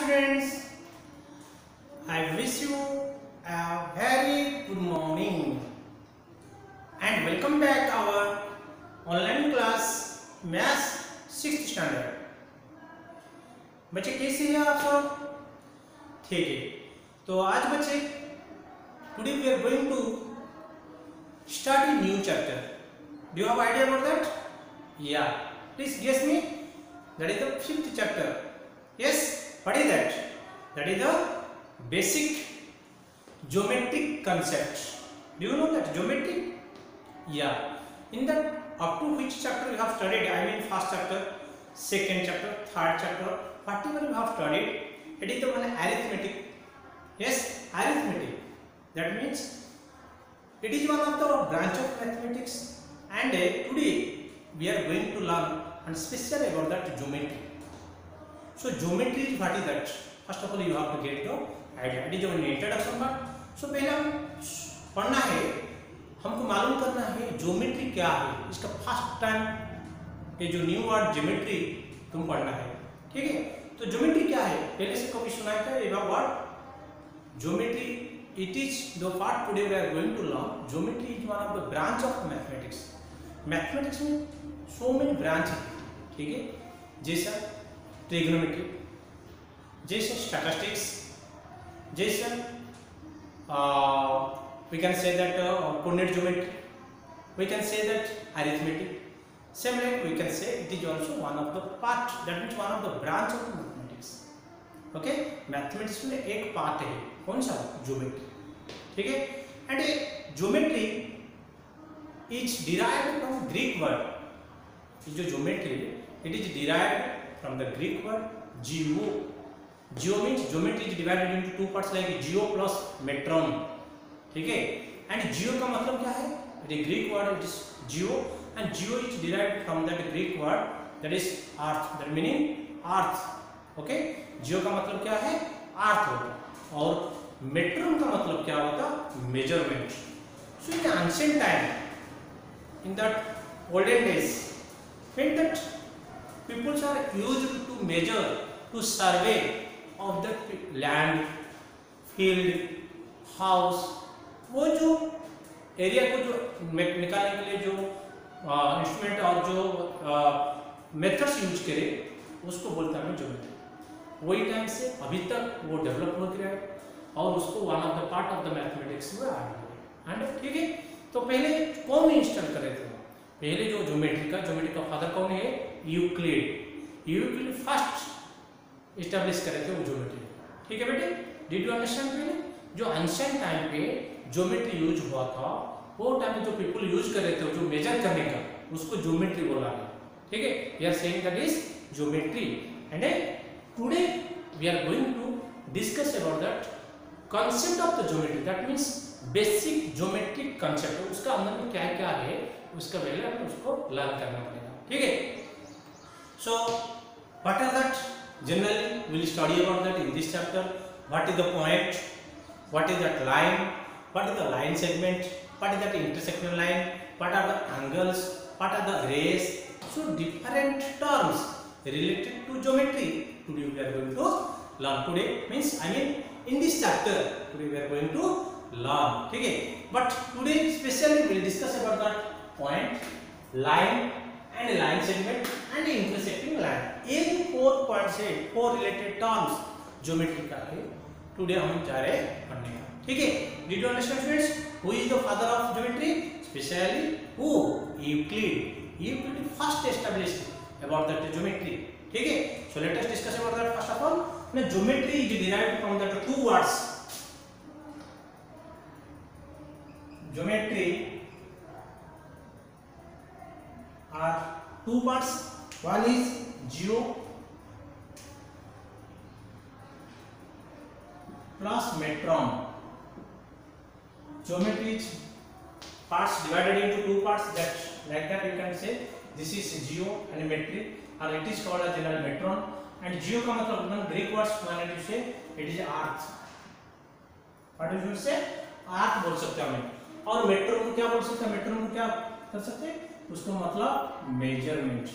students, I wish you a very good morning and welcome back our online class Maths 6th standard। बच्चे कैसे हैं आप सब? ठीक है, तो आज बच्चे today we are going to start a new chapter. Do you have idea about that? Yeah, please guess me. That is the 5th chapter. Yes, what is that? That is the basic geometric concept. Do you know that geometry? Yeah. In that, up to which chapter we have studied? I mean, first chapter, second chapter, third chapter, whatever we have studied, it is the one arithmetic. Yes, arithmetic. That means it is one of the branch of mathematics, and today we are going to learn and specially about that geometry. So geometry is what is that? First of all, you have to get the idea. It is your introduction part. So पहले हम पढ़ना है, हमको मालूम करना है geometry क्या है। इसका फर्स्ट टाइम ये जो न्यू वर्ड ज्योमेट्री तुम पढ़ना है, ठीक है? तो ज्योमेट्री क्या है? पहले से कभी सुना है ये word geometry? It is the part today we are going to learn. Geometry is one of the branch of mathematics. Mathematics में so many branch है, ठीक है? जैसा ट्रिग्नोमेट्री, जैसे स्टैटिस्टिक्स, जैसे we can say that coordinate geometry, we can say that arithmetic. Same like we can say it is also one of the part, that means one of the branch of mathematics. Okay, mathematics में एक part है, कौन सा? Geometry, ठीक है? And geometry is derived from Greek word. जो geometry it is derived from the Greek word geo. Geo means geometry is divided into two parts like geo plus metron, ठीक है? And geo का मतलब क्या है? The Greek word it is geo, and geo is derived from that Greek word that is earth. That meaning earth. Okay? Geo का मतलब क्या है? earth होता है, और metron का मतलब क्या होता? measurement. So in ancient time, in that olden days, when that peoples are used to measure, to survey of the land, field, house, वो जो एरिया को जो निकालने के लिए जो इंस्ट्रूमेंट और जो मेथड्स यूज करे उसको बोलते हैं ज्योमेट्री. वही टाइम से अभी तक वो डेवलप हो गया है और उसको one of the part of the mathematics में आ गया है. ठीक है, तो पहले कौन इंस्टॉल करे थे? पहले जो ज्योमेट्री का फादर कौन है? यूक्लिड. यूक्लिड फर्स्ट इस्टेब्लिश करे थे वो ज्योमेट्री, ठीक है बेटे? Did you understand? पहले जो एंशिएंट टाइम पे ज्योमेट्री यूज हुआ था, वो टाइम में जो पीपल यूज कर रहे थे जो मेजर करने का, उसको ज्योमेट्री बोला गया, ठीक है? We are saying that is geometry. And today we are going to discuss about that concept of the geometry. That means basic geometric concept. उसका अंदर में क्या क्या है उसका पहले हमें उसको लर्न करना पड़ेगा, ठीक है? So what are that? Generally we will study about that in this chapter. What is the point? What is that line? What is the line segment? What is that intersectional line? What are the angles? What are the rays? So different terms related to geometry today we are going to learn. Today means I mean in this chapter today we are going to learn, ठीक है? But today specially we will discuss about that point, line and line segment and intersecting line. ये 4 points है, 4 related terms geometry का है. Today हम जा रहे हैं पढ़ने का, ठीक है? Did you understand students? Who is the father of geometry? Specially who? Euclid. Euclid first established about that geometry, ठीक है? So let us discuss about that. First of all, ना geometry is derived from that two words. Geometry are two parts. One is geo plus metron. Geometry is parts divided into two parts. That like that you can say this is geo and metry, or it is called as general metron. And geo का मतलब ना Greek words माने to say it is earth. What do you say? Earth बोल सकते हैं हम. और metron को क्या बोल सकते हैं? metron को क्या कर सकते हैं? उसको मतलब मेजरमेंट.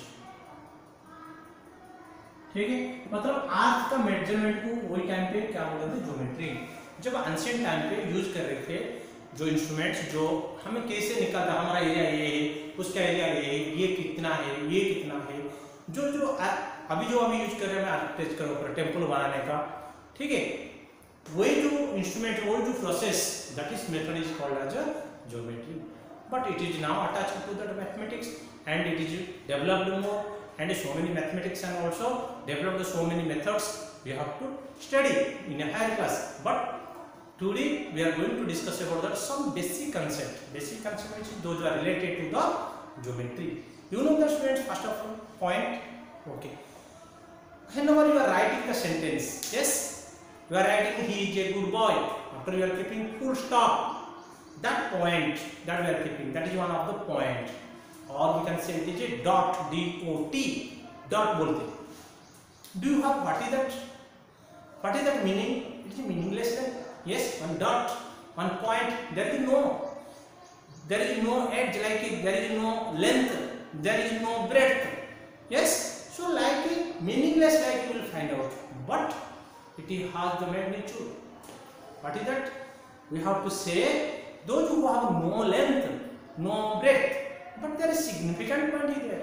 ठीक है, मतलब आज का मेजरमेंट को वही टाइम पे क्या बोलते थे, ज्योमेट्री। जब एंशिएंट टाइम पे यूज कर रहे थे जो इंस्ट्रूमेंट्स, जो हमें कैसे निकालता, हमारा एरिया ये है, उसका एरिया ये है, ये कितना है, ये कितना है, जो जो अभी यूज कर रहे हैं आर्किटेक्चर ऊपर टेम्पल बनाने का, ठीक है, वही जो इंस्ट्रूमेंट, वही जो process, that is method is called as a geometry, but it is now attached to the mathematics and it is developed more, and so many mathematics and also developed so many methods we have to study in a higher class. But today we are going to discuss about that some basic concept which is those are related to the geometry. You know the students, first of all, point. Okay, whenever you are writing the sentence, yes, you are writing he is a good boy, after you are keeping full stop, that point that we are keeping, that is one of the point, or we can say it is a dot, D-O-T, dot बोलते. Do you have what is that meaning? It is meaningless, right? Yes, one dot, one point, there is no edge like it, there is no length, there is no breadth. Yes, so like it, meaningless like you will find out, but it has the magnitude. What is that? We have to say those who have no length, no breadth, but there is significant point here,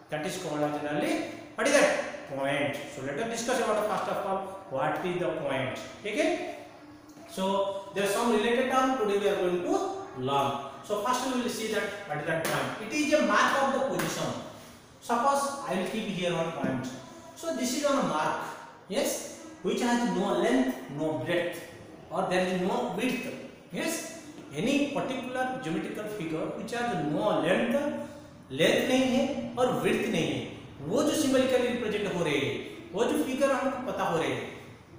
that is called as generally what is that, point. So let us discuss about first of all what is the point. Okay, so there are some related term today we are going to learn. So first we will see that what is that point. It is a mark of the position. Suppose I will keep here one point, so this is on a mark, yes, which has no length, no breadth, or there is no width. Yes, any particular geometrical figure which has no length नहीं है और width नहीं है, वो जो सिंबलिकली represent हो रहे हैं, वो जो फिगर हमको पता हो रहे हैं,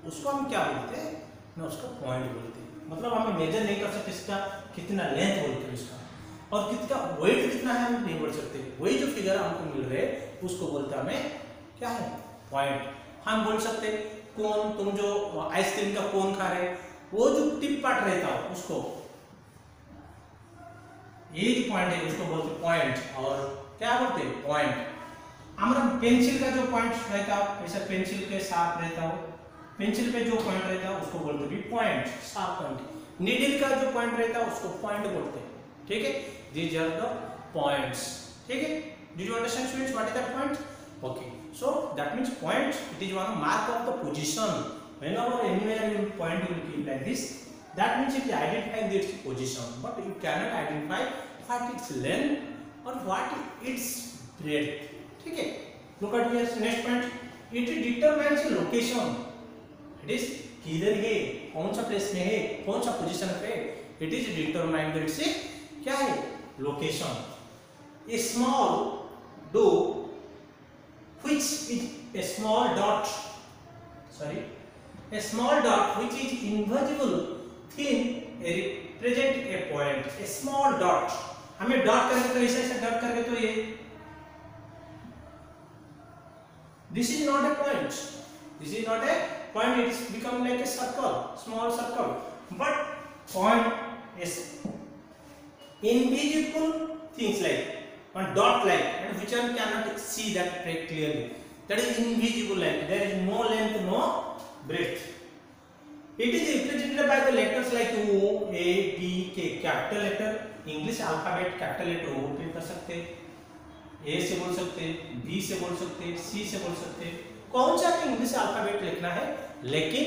उसको हम क्या बोलते हैं ना, उसको पॉइंट बोलते हैं. मतलब हमें मेजर नहीं कर सकते इसका कितना लेंथ बोलते हैं उसका, और कितना वेट कितना है हम नहीं बोल सकते. वही जो फिगर हमको मिल रहे हैं उसको बोलते हैं हमें क्या है, पॉइंट. हम बोल सकते कोन, तुम जो आइसक्रीम का कोन खा रहे, वो जो टिप पार्ट रहता है उसको, ये जो पॉइंट है उसको बोलते पॉइंट, और क्या बोलते हैं पॉइंट. हमारा पेंसिल का जो पॉइंट रहता है, ऐसा पेंसिल के साथ रहता हो, पेंसिल पे जो पॉइंट रहता है उसको बोलते भी पॉइंट, साफ पॉइंट. नीडल का जो पॉइंट रहता है उसको पॉइंट बोलते हैं. ठीक है, दीज आर द पॉइंट्स. ठीक है, did you understand students what is that point? Okay, so that means point, it is one mark of the position. Whenever anywhere you point you will keep like this, that means it identifies its position, but you cannot identify what its length or what its breadth. ठीक है, look at here next point. It determines location. It is किधर है, कौन सा place में है, कौन सा पोजीशन पे. It is determined its क्या है, location. A small dot which is a small dot, sorry, a small dot which is invisible thin represent a point. A small dot, हमें डॉट करके तो ऐसे डॉट करके तो ये, this is not a point, this is not a point, it is become like a circle, small circle. But point is invisible things like one dot like, and which one cannot see that very clearly, that is invisible like, there is no length, no breadth. It is represented by the letters like O, A, B, K. Capital letter, English alphabet capital letter O पे कर सकते, A से बोल सकते, B से बोल सकते, C से बोल सकते, कौन सा भी इंग्लिश अल्फाबेट लिखना है, लेकिन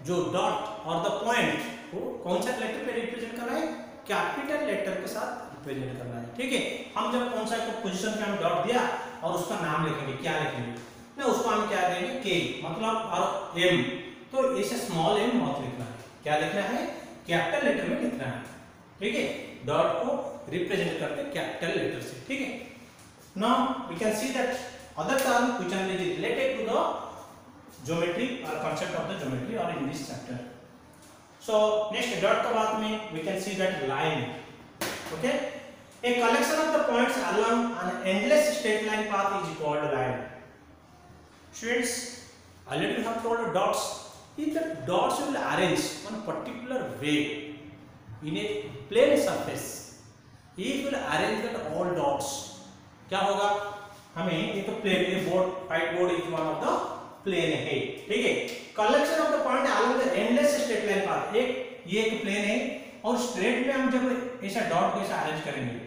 जो डॉट और द पॉइंट वो कौन सा लेटर पे रिप्रेजेंट करना है, कैपिटल लेटर के साथ रिप्रेजेंट करना है. ठीक है, हम जब कौन सा पोजीशन पे हम डॉट दिया और उसका नाम लिखेंगे, क्या लिखेंगे ना, उसको हम क्या देंगे, K मतलब, और M, तो ऐसे स्मॉल m मत लिखना है, क्या लिखना है, कैपिटल लेटर में लिखना है. ठीक है, डॉट को रिप्रेजेंट करते कैपिटल लेटर से. ठीक है, now we can see that other term which are related to the geometry और कांसेप्ट ऑफ द ज्योमेट्री और in this chapter. So next dot के बाद में we can see that line. Okay, a collection of the points along an endless straight line path is called line. Students, already we have told dots. If the dots will arrange on a particular way in a plane surface, if you will arrange that all dots, क्या होगा, हमें ये तो plane, ये board, whiteboard is one of the plane है, ठीक है। Collection of the point along the endless straight line path, एक ये एक प्लेन है और स्ट्रेट में हम जब ऐसा डॉट को ऐसा अरेंज करेंगे,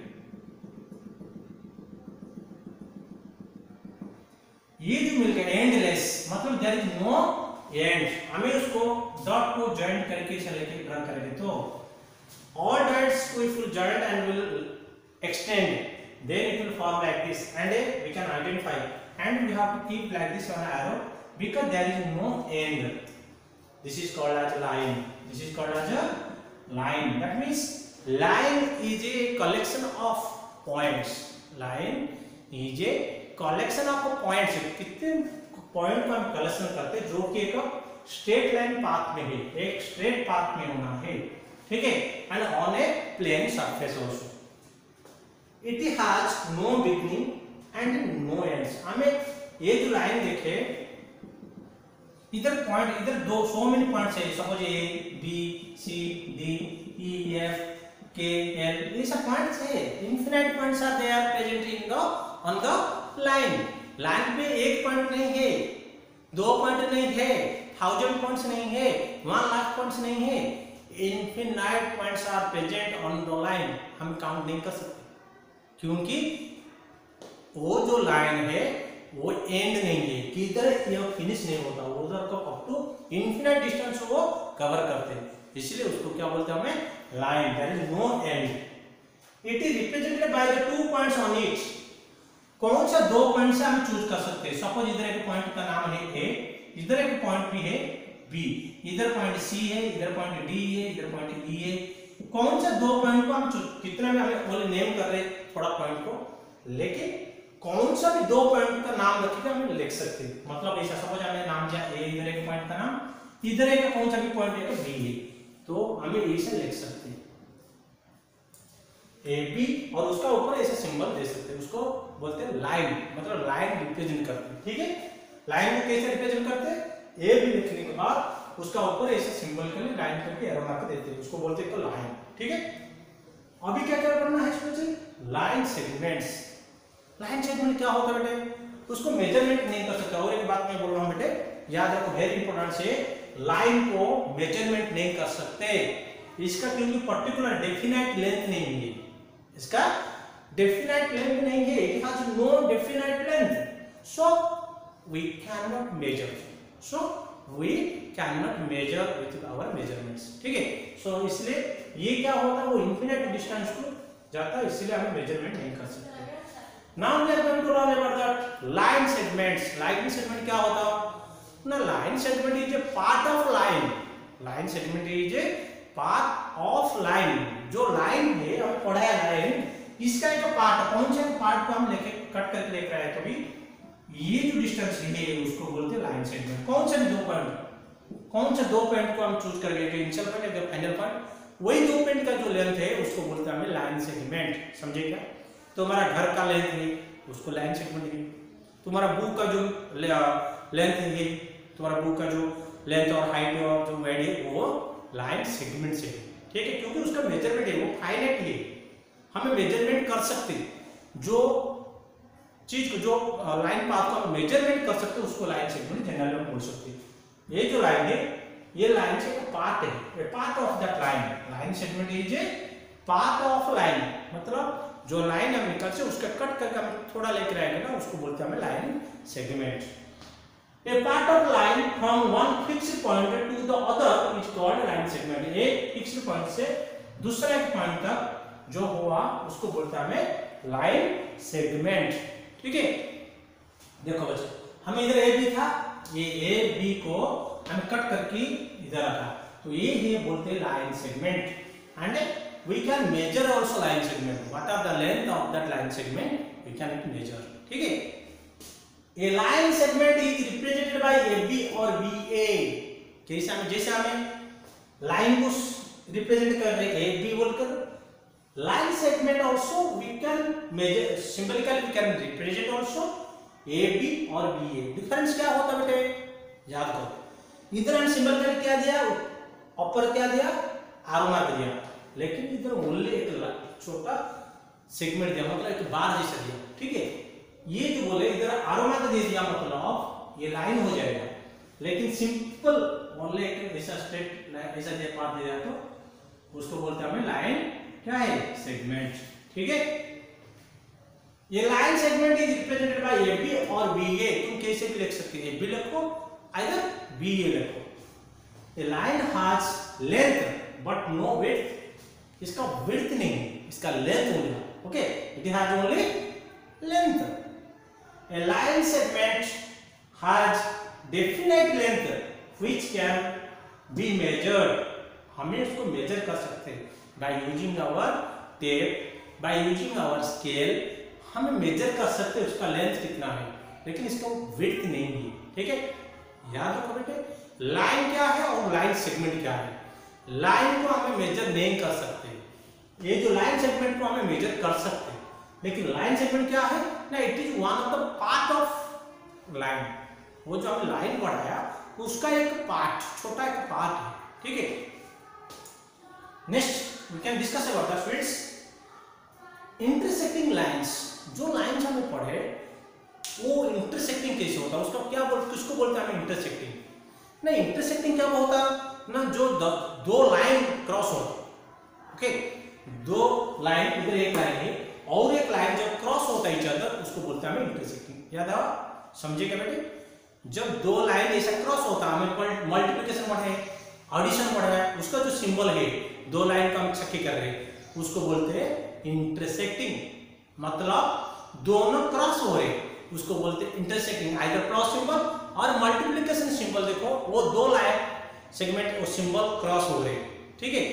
ये जो मिल गया एंडलेस मतलब देयर इज नो एंड, हमें उसको डॉट को जॉइंट करके ऐसा लेके ड्रा करेंगे तो all dots if will join and will extend then it will form like this and we can identify and we have to keep like this on arrow because there is no end. This is called as line. This is called as a line. That means line is a collection of points. Line is a collection of points. कितने point का हम collection करते हैं जो कि एक straight line path में है, एक स्ट्रेट पाथ में होना है, ठीक है, and on a plane surface also. It has no beginning and no ends. हमें ये जो लाइन देखे इधर पॉइंट, इधर दो सो मेनी पॉइंट्स है, suppose A B C D E F K L, ये सब पॉइंट्स है, infinite points are there present in the on the line. Line पे एक पॉइंट नहीं है, दो पॉइंट नहीं है, 1000 पॉइंट्स नहीं है, 1,00,000 पॉइंट्स नहीं है, infinite points are present on the line. हम काउंट नहीं कर सकते क्योंकि वो जो लाइन है वो एंड नहीं है, किधर ये फिनिश नहीं होता, वो उधर को अप टू इनफिनाइट डिस्टेंस वो कवर करते हैं, इसलिए उसको क्या बोलते हैं हमें, line. There is no end. It is represented by the 2 points on it. कौन सा दो पॉइंट से हम चूज कर सकते हैं. सपोज इधर एक पॉइंट का नाम है ए, इधर एक पॉइंट भी है बी, इधर पॉइंट सी है, इधर पॉइंट डी है, इधर पॉइंट ई है. कौन सा दो पॉइंट को हम कितना भी हमें ओनली नेम कर रहे थोड़ा पॉइंट को, लेकिन कौन सा भी दो पॉइंट का नाम रख के हम लिख सकते हैं. मतलब ऐसा सपोज हमने नाम दिया ए, इधर एक पॉइंट का नाम, इधर एक कौन सा भी पॉइंट है बी है, तो हमें ऐसे लिख सकते हैं ए बी और उसका ऊपर ऐसे सिंबल दे सकते हैं, उसको बोलते हैं लाइन. मतलब लाइन रिप्रेजेंट करते हैं, ठीक है. लाइन को कैसे रिप्रेजेंट करते हैं, ए बी लिखने के बाद उसका ऊपर ऐसे सिंबल के लिए लाइन करके एरो मार्क देते हैं, उसको बोलते हैं तो लाइन, ठीक है. अभी क्या क्या करना है इसमें से, लाइन सेगमेंट्स. लाइन सेगमेंट क्या होता है बेटे, उसको मेजरमेंट नहीं कर सकते. और एक बात मैं बोल रहा हूं बेटे, याद रखो, वेरी इंपॉर्टेंट है, लाइन को मेजरमेंट नहीं कर सकते. इसका क्योंकि पर्टिकुलर डेफिनाइट लेंथ नहीं है, इसका डेफिनाइट लेंथ नहीं है, it has no definite length, so we can not measure, so we can not measure with our measurements, ठीक है. सो इसलिए ये क्या होता है, वो इनफिनिट डिस्टेंस को जाता है, इसलिए हम मेजरमेंट नहीं कर सकते. Now we are going to learn about that line segments. Line segment क्या होता है ना, line segment is a part of line. Line segment is a part of line. जो लाइन है हम पढ़ा है लाइन, इसका एक पार्ट, कौन सा पार्ट को हम लेके कट करके लेकर आए, तो भी ये जो डिस्टेंस है उसको बोलते हैं लाइन सेगमेंट. कौन से दो पॉइंट, कौन से दो पॉइंट को हम चूज करके, इनिशियल पॉइंट या फाइनल पॉइंट, वही दो पॉइंट का जो लेंथ है उसको बोलते हैं हमें लाइन सेगमेंट. समझे क्या. तो हमारा घर का लेंथ है उसको लाइन सेगमेंट है, तुम्हारा बुक का जो लेंथ है, तुम्हारा बुक का जो लेंथ और हाइट और जो वेट है वो लाइन सेगमेंट से है, ठीक है. क्योंकि उसका मेजरमेंट है वो फाइनाइट है, हमें मेजरमेंट कर सकते, जो चीज को, जो लाइन पाथ को हम मेजरमेंट कर सकते उसको लाइन सेगमेंट जनरली हम बोल सकते हैं. ये जो लाइन है ये लाइन से एक पार्ट है, a part of that line. Line segment is a part of line, मतलब जो लाइन हम निकाल से उसका कट करके हम थोड़ा लेकर आएंगे ना, उसको बोलते हैं हमें line segment. A part of line from one fixed point to the other is called line segment. एक fixed point से दूसरे पॉइंट तक जो हुआ उसको बोलते हैं हमें लाइन सेगमेंट, ठीक है. देखो बच्चे, हम इधर ए बी था, ये ए बी को हम कट करके इधर रखा, तो ये है बोलते हैं line segment. And we can measure also line segment. What are the length of that line segment we can measure, ठीक है. A line segment is represented by AB और BA. जैसे हमें लाइन को रिप्रेजेंट कर रहे हैं AB बोलकर, line segment also we can measure symbolically, we can represent also AB और BA. डिफरेंस क्या होता है बेटे, याद करो. इधर हम सिंबल का क्या दिया, ऊपर क्या दिया, आरो मार्क दिया, लेकिन इधर ओनली एक छोटा सेगमेंट दिया, मतलब एक बार जैसा दिया, ठीक है. ये जो बोले इधर आरोमा का दे दिया मतलब ये लाइन हो जाएगा, लेकिन सिंपल ओनली एक ऐसा स्ट्रेट ऐसा दे पार्ट दे दिया तो उसको बोलते हैं हमें लाइन क्या है, सेगमेंट। ठीक है, ये line segment is represented by A B और बी ए। तुम कैसे भी लिख सकते हो, ए बी लिखो आइदर बी ए लिखो। A line has length but no width, इसका विड्थ नहीं, इसका लेंथ होगा। Okay, it has only length. A line segment has definite length which can be measured, हमें इसको मेजर कर सकते हैं by using our tape, by using our scale, हमें मेजर कर सकते हैं उसका लेंथ कितना है, लेकिन इसका विड्थ नहीं है। ठीक है, याद रखो बेटे, लाइन क्या है और लाइन सेगमेंट क्या है। लाइन को हमें मेजर नहीं कर सकते, ये जो लाइन सेगमेंट को हमें मेजर कर सकते हैं, लेकिन लाइन सेगमेंट क्या है ना, it is one of the part of line. वो जो हमने लाइन बढ़ाया उसका एक पार्ट, छोटा एक पार्ट है। ठीक है, next we can discuss about the students intersecting lines. जो लाइंस हमने पढ़े वो इंटरसेक्टिंग कैसे होता है, उसका क्या किसको बोलते हैं हम, इंटरसेक्टिंग। नहीं, इंटरसेक्टिंग क्या होता है ना, जो दो लाइन क्रॉस होता। ओके, दो लाइन, इधर एक लाइन है और एक लाइन जब क्रॉस होता है इच अदर, उसको बोलते हैं हमें इंटरसेक्टिंग। याद आओ, समझे क्या बेटे, जब दो लाइन ऐसा क्रॉस होता है, हमें मल्टीप्लिकेशन पढ़ा है, एडिशन पढ़ा है, उसका जो सिंबल है, दो लाइन का हम इकट्ठे कर रहे हैं, उसको बोलते हैं इंटरसेक्टिंग। मतलब दोनों क्रॉस हो रहे, उसको बोलते हैं इंटरसेक्टिंग। आइदर क्रॉस सिंबल और मल्टीप्लिकेशन सिंबल, देखो वो दो लाइन सेगमेंट और सिंबल क्रॉस हो रहे। ठीक है,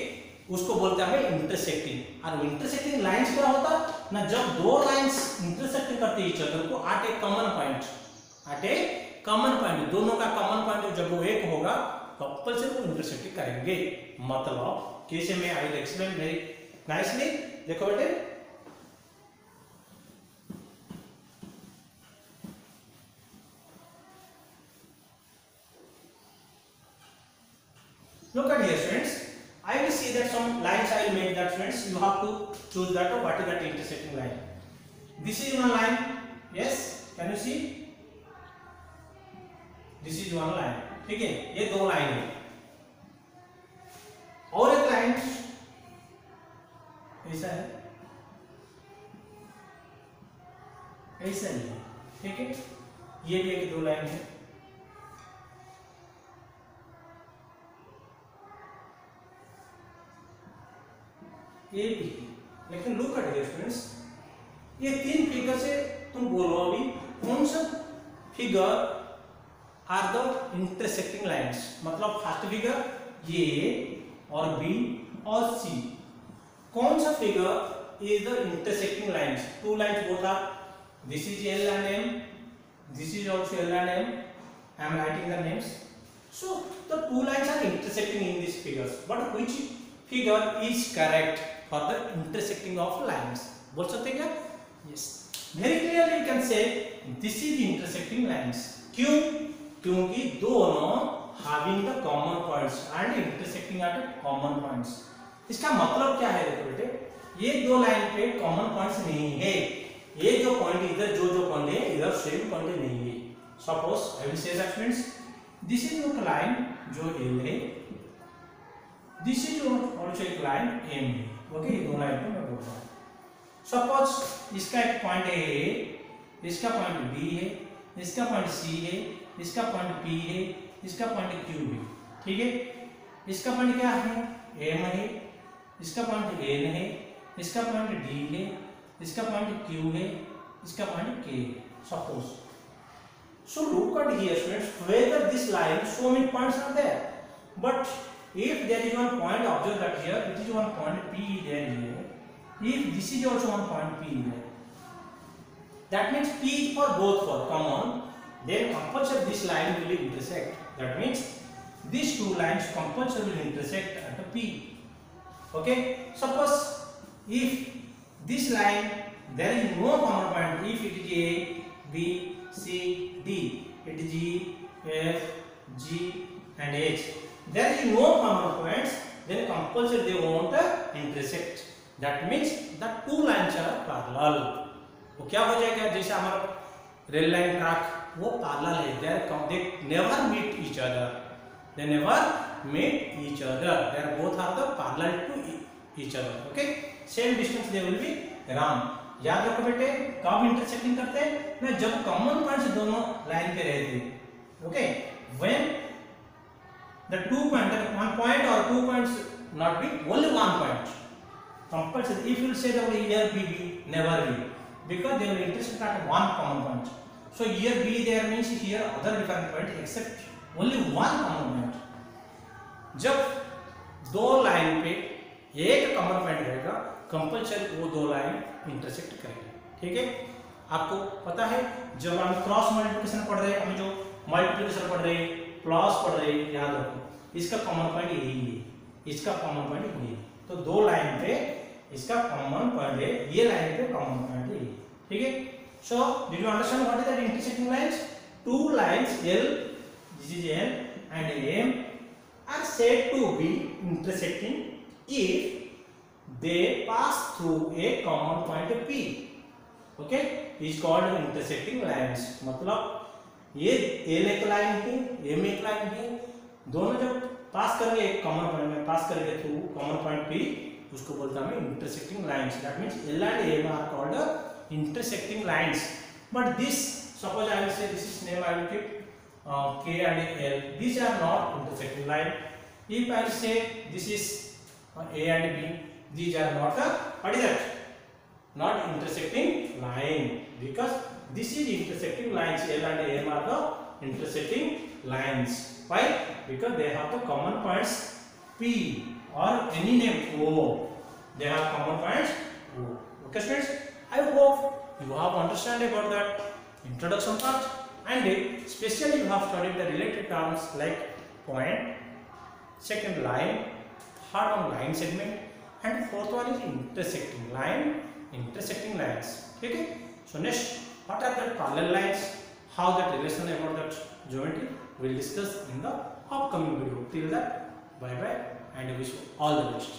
उसको बोलते हैं हमें इंटरसेक्टिंग। और इंटरसेक्टिंग लाइंस क्या होता ना, जब दो लाइंस इंटरसेक्टिंग करते हैं इच अदर को एट ए कॉमन पॉइंट, एट ए कॉमन पॉइंट, दोनों का कॉमन पॉइंट जब वो एक होगा कंपल्सरी वो इंटरसेक्ट करेंगे। मतलब कैसे, मैं I will explain very nicely. देखो बेटे, look at here students, I will see that some lines I will make that students, you have to choose that what is that intersecting line. This is one line, yes, can you see, this is one line। ठीक है, ये दो line है, और एक line ऐसा है, ऐसा ही है। ठीक है, ये भी एक दो लाइन है, ये भी। लेकिन लुक एट हियर स्टूडेंट्स, ये तीन फिगर से तुम बोलो अभी कौन सा figure are the intersecting lines. मतलब फर्स्ट फिगर ए और बी और सी, कौन सा figure is the intersecting lines. Two lines both are, this is L and M, this is also L and M, I am writing the names. So the two lines are intersecting in this figures, but which figure is correct for the intersecting of lines. बोल सकते क्या, yes, very clearly you can say this is intersecting lines. क्यों, क्योंकि दोनों having the common points and intersecting at common points। इसका मतलब क्या है, देखो बेटे, ये दो लाइन पे कॉमन पॉइंट्स नहीं है, ये जो पॉइंट इधर जो पॉइंट है इधर सेम पॉइंट नहीं है। Suppose I will say that friends, this is एक लाइन जो एल है, दिस इज आल्सो एक लाइन एम है। ओके, ये दो लाइन को मैं बोल रहा हूं। सपोज इसका एक पॉइंट ए, इसका पॉइंट बी है, इसका पॉइंट सी है, इसका पॉइंट पी है, इसका पॉइंट क्यू है। ठीक है, इसका पॉइंट क्या है, एम है, इसका पॉइंट एन है, इसका पॉइंट डी है, इसका पॉइंट क्यू है, इसका पॉइंट के है। Suppose, so look at here students, whether this line so many points are there, but if there is one point, observe that here it is one point P there here, if this is also one point P there, that means P is for both for common, then compulsory this line will intersect. That means these two lines compulsory will intersect at the P. Okay, suppose if this line there is no common point, if it is A, B, C, D, it is E, F, G and H, there is no common points, then compulsory they won't intersect. That means the two lines are parallel. तो क्या हो जाएगा, जैसे हमारा rail line track वो parallel है, they never meet each other, they never meet each other, they are both are the parallel to each other. Okay, same distance they will be run. याद रखो बेटे, कब इंटरसेक्टिंग करते हैं ना, जब कॉमन पॉइंट्स दोनों लाइन पे रहते हैं. Okay, when the two point, one point or 2 points not be only one point, compulsory. If you say that here BB, never be, because they will intersect at one common point. So here B there means here other different point except only one common point. जब दो line पे एक common point रहेगा, compulsory वो दो line intersect करेंगे. ठीक है, आपको पता है जब हम क्रॉस मल्टीप्लिकेशन पढ़ रहे हैं, हम जो मल्टीप्लिकेशन पढ़ रहे हैं, प्लस पढ़ रहे हैं, याद रखो इसका कॉमन पॉइंट यही है, इसका कॉमन पॉइंट यही है. तो दो लाइन पे इसका कॉमन पॉइंट है, ये लाइन पे कॉमन पॉइंट है. ठीक है, so did you understand what is that intersecting lines? Two lines L, this is L and M are said to be intersecting if they pass through a common point P. Okay, is called intersecting lines. मतलब ये L एक line की, M एक line की, दोनों जब पास करेंगे एक कॉमन पॉइंट में, पास करेंगे थ्रू कॉमन पॉइंट P, उसको बोलता है intersecting lines. That means L and M are called intersecting lines. But this, suppose I will say this is name, I will keep K and L. These are not intersecting line. If I say this is A and B, these are not what is that? Not intersecting line, because this is intersecting lines. L and M are the intersecting lines. Why? Because they have the common points P or any name O. They have common points O. Okay, students. I hope you have understand about that introduction part, and especially you have studied the related terms like point, second line, third one line segment, and fourth one is intersecting line, intersecting lines. Okay. So next, what are the parallel lines? How that relation about that geometry we will discuss in the upcoming video. Till that, bye bye, and wish you all the best.